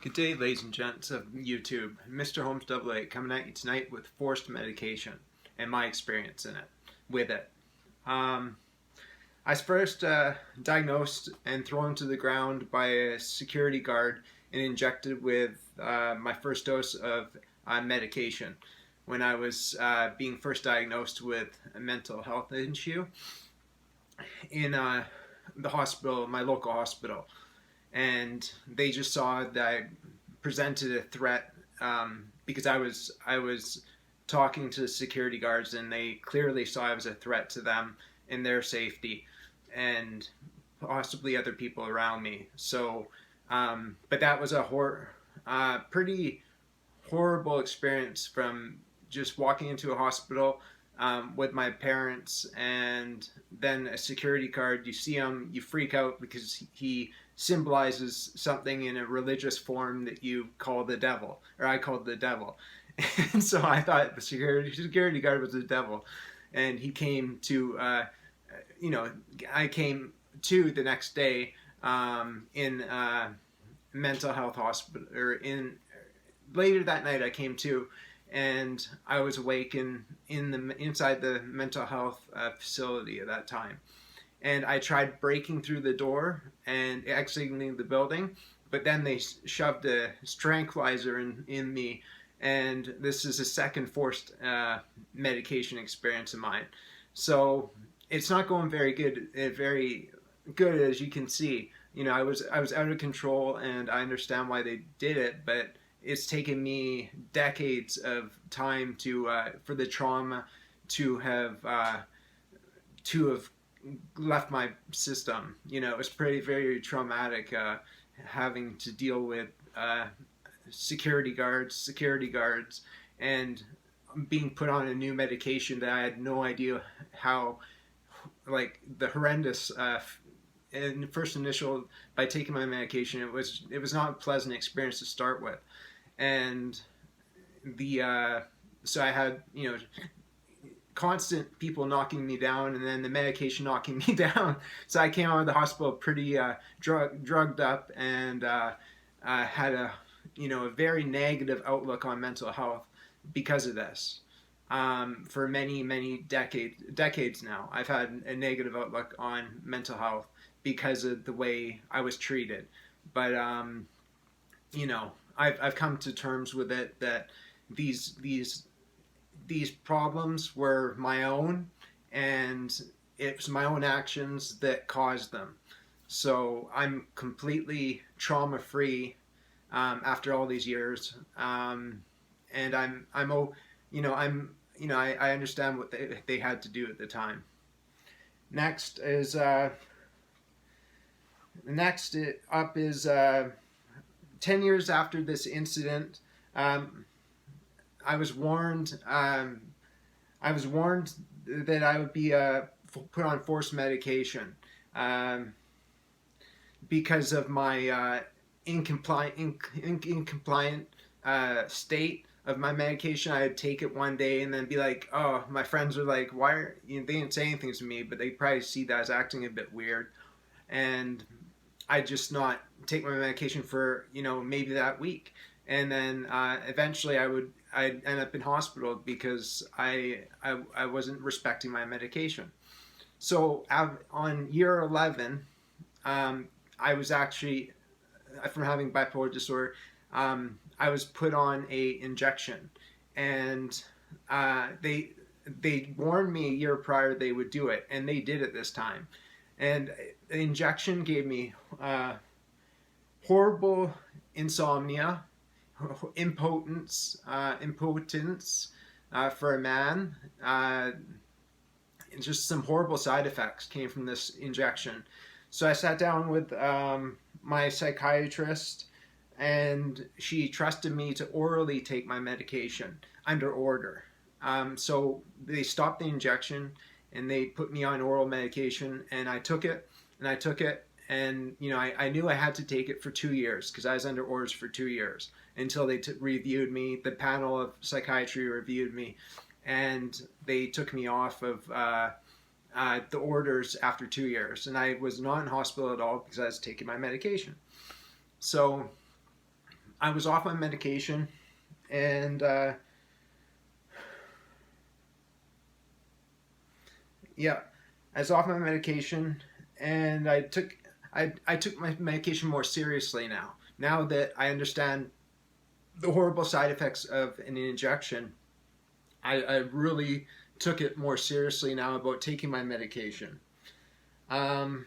Good day, ladies and gents of YouTube. Mr. Holmes AA coming at you tonight with forced medication and my experience in it, with it. I was first diagnosed and thrown to the ground by a security guard and injected with my first dose of medication when I was being first diagnosed with a mental health issue in the hospital, my local hospital. And they just saw that I presented a threat because I was talking to the security guards, and they clearly saw I was a threat to them and their safety, and possibly other people around me. So, but that was a pretty horrible experience from just walking into a hospital with my parents, and then a security guard. You see him, you freak out because he symbolizes something in a religious form that you call the devil, or I called the devil. And so I thought the security guard was the devil, and he came to, I came to the next day in mental health hospital, or later that night I came to, and I was awake inside the mental health facility at that time. And I tried breaking through the door and exiting the building, but then they shoved a tranquilizer in me, and this is a second forced medication experience of mine. So it's not going very good, as you can see. You know, I was out of control, and I understand why they did it, but it's taken me decades of time for the trauma to have left my system. You know, it was very traumatic having to deal with security guards, and being put on a new medication that I had no idea how, like, the horrendous. In first initial, by taking my medication, it was not a pleasant experience to start with, and so I had, constant people knocking me down, and then the medication knocking me down. So I came out of the hospital pretty drugged up, and had a very negative outlook on mental health because of this. For many decades now, I've had a negative outlook on mental health because of the way I was treated. But I've come to terms with it, that these problems were my own, and it was my own actions that caused them. So I'm completely trauma free after all these years, and I understand what they had to do at the time. Next up is 10 years after this incident. I was warned. I was warned that I would be put on forced medication because of my incompliant state of my medication. I'd take it one day and then be like, "Oh," my friends were like, "Why are you?" They didn't say anything to me, but they probably see that I was acting a bit weird, and I just not take my medication for maybe that week, and then eventually I'd end up in hospital because I wasn't respecting my medication. So on year 11, I was actually, from having bipolar disorder, I was put on a injection, and they warned me a year prior they would do it, and they did it this time. And the injection gave me horrible insomnia, impotence for a man. Just some horrible side effects came from this injection. So I sat down with my psychiatrist, and she trusted me to orally take my medication under order. So they stopped the injection, and they put me on oral medication, and I took it, and I knew I had to take it for 2 years because I was under orders for 2 years until they reviewed me. The panel of psychiatry reviewed me, and they took me off of the orders after 2 years, and I was not in hospital at all because I was taking my medication. So I was off my medication, and yeah, I was off my medication, and I took my medication more seriously now. Now that I understand the horrible side effects of an injection, I really took it more seriously now about taking my medication. Um,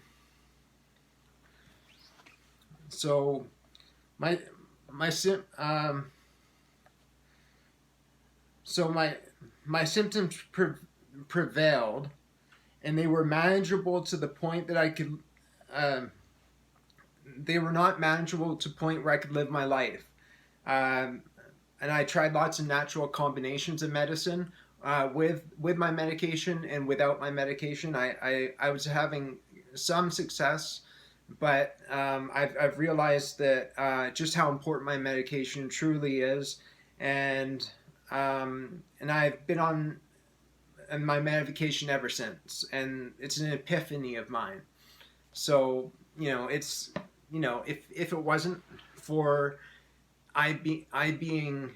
so my my sim so my symptoms prevailed, and they were manageable to the point that I could. Um, they were not manageable to the point where I could live my life. Um, and I tried lots of natural combinations of medicine with my medication and without my medication. I was having some success, but I've realized that just how important my medication truly is, and I've been on my medication ever since, and it's an epiphany of mine. So it's if it wasn't for I being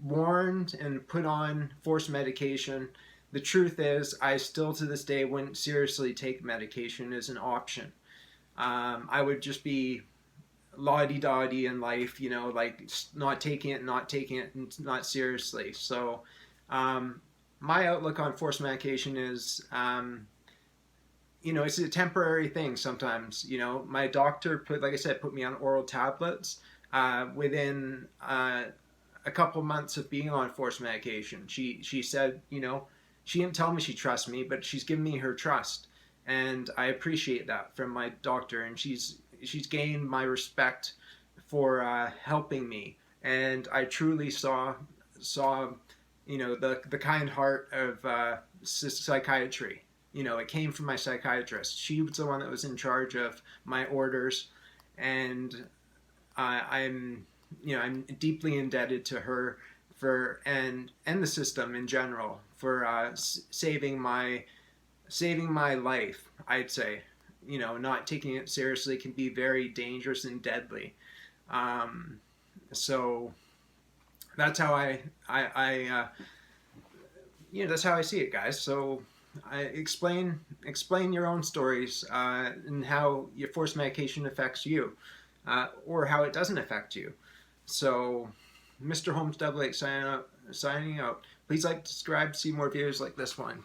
warned and put on forced medication, the truth is I still to this day wouldn't seriously take medication as an option. I would just be la-di-da-di in life, like not taking it, and not seriously. So um, my outlook on forced medication is, it's a temporary thing sometimes. My doctor like I said, put me on oral tablets within a couple months of being on forced medication. She said, she didn't tell me she trusts me, but she's given me her trust, and I appreciate that from my doctor. And she's gained my respect for helping me, and I truly saw the kind heart of psychiatry. It came from my psychiatrist. She was the one that was in charge of my orders, and I'm deeply indebted to her for and the system in general for saving my life. I'd say, not taking it seriously can be very dangerous and deadly. So that's how that's how I see it, guys. So explain your own stories and how your forced medication affects you, or how it doesn't affect you. So, Mr. Holmes Double Signing out. Please like, subscribe, see more videos like this one.